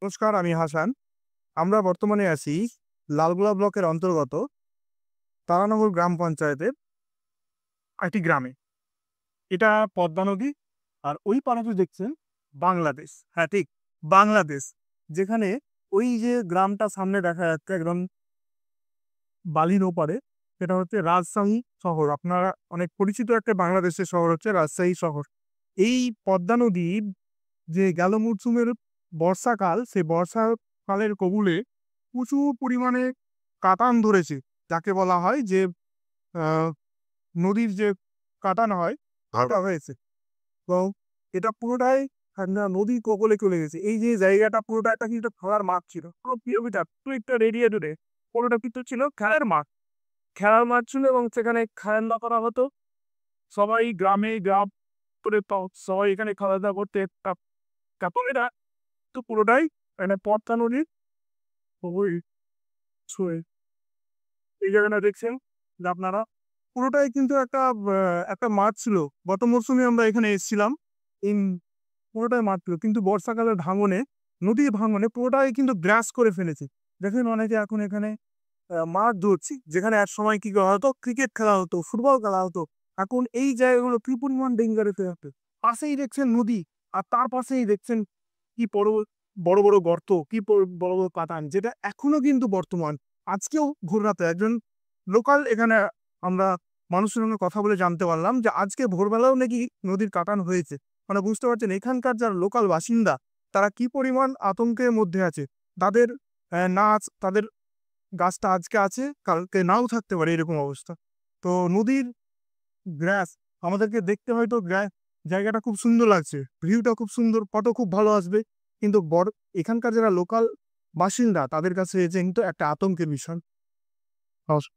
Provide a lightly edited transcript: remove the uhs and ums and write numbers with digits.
নমস্কার, আমি হাসান। আমরা বর্তমানে আছি লালগোলা ব্লকের অন্তর্গত তারানগর গ্রাম পঞ্চায়েতের একটি গ্রামে। এটা পদ্মা নদী, আর ওই পাড়াতে দেখছেন বাংলাদেশ। হ্যাঁ, ঠিক বাংলাদেশ। যেখানে ওই যে গ্রামটা সামনে দেখা যাচ্ছে একদম বালির ওপারে, সেটা হচ্ছে রাজশাহী শহর। আপনারা অনেক পরিচিত একটা বাংলাদেশের শহর হচ্ছে রাজশাহী শহর। এই পদ্মা নদীর যে গেল মরশুমের বর্ষাকাল, সেই বর্ষাকালের কবলে প্রচুর পরিমাণে কাটান ধরেছে। যাকে বলা হয় যে আহ, নদীর যে কাটান হয় ওটা হয়েছে। তো এটা পুরোটাই একটা নদীর কবলে চলে গেছে। এই যে জায়গাটা পুরোটা একটা কিন্তু খেলার মাঠ ছিল, পুরো কিলোমিটার, পুরো একটা রেডিয়া জুড়ে পুরোটা কিন্তু ছিল খেলার মাঠ। খেলার মাঠ ছিল এবং সেখানে খেলাধুলা করা হতো। সবাই গ্রাম করে সবাই এখানে খেলাধুলা করতে। তারপর এটা তো পুরোটাই মানে পদ্মা নদীর ওই ছুঁয়ে। এই জায়গাটা দেখছেন যে আপনারা পুরোটাই কিন্তু একটা মাঠ ছিল। গত মরশুমে আমরা এখানে এসেছিলাম। এই পুরোটাই মাঠ ছিল, কিন্তু বর্ষাকালের ভাঙনে, নদীর ভাঙনে পুরোটাই কিন্তু গ্রাস করে ফেলেছে। দেখেন অনেকে এখন এখানে মাছ ধরছি, যেখানে এক সময় কি করা হতো, ক্রিকেট খেলা হতো, ফুটবল খেলা হতো। এখন এই জায়গাগুলো কি পরিমাণ ডেঞ্জারেস হয়ে যাচ্ছে। পাশেই দেখছেন নদী, আর তার পাশেই দেখছেন কি বড় বড় বড় গর্ত, কি বড় বড় পাতান, যেটা এখনো কিন্তু বর্তমান। আজকেও ভোর রাতে একজন লোকাল এখানে আমরা মানুষের সঙ্গে কথা বলে জানতে পারলাম যে আজকে ভোরবেলাও নাকি নদীর কাটান হয়েছে। মানে বুঝতে পারছেন এখানকার যারা লোকাল বাসিন্দা, তারা কি পরিমাণ আতঙ্কের মধ্যে আছে। তাদের তাদের গাছটা আজকে আছে, কালকে নাও থাকতে পারে, এরকম অবস্থা। তো নদীর গ্রাস আমাদেরকে দেখতে হয়তো জায়গাটা খুব সুন্দর লাগছে, ভিউটা খুব সুন্দর, ফটো খুব ভালো আসবে। কিন্তু এখানকার যারা লোকাল বাসিন্দা, তাদের কাছে কিন্তু একটা আতঙ্কের বিষয়। নমস্কার।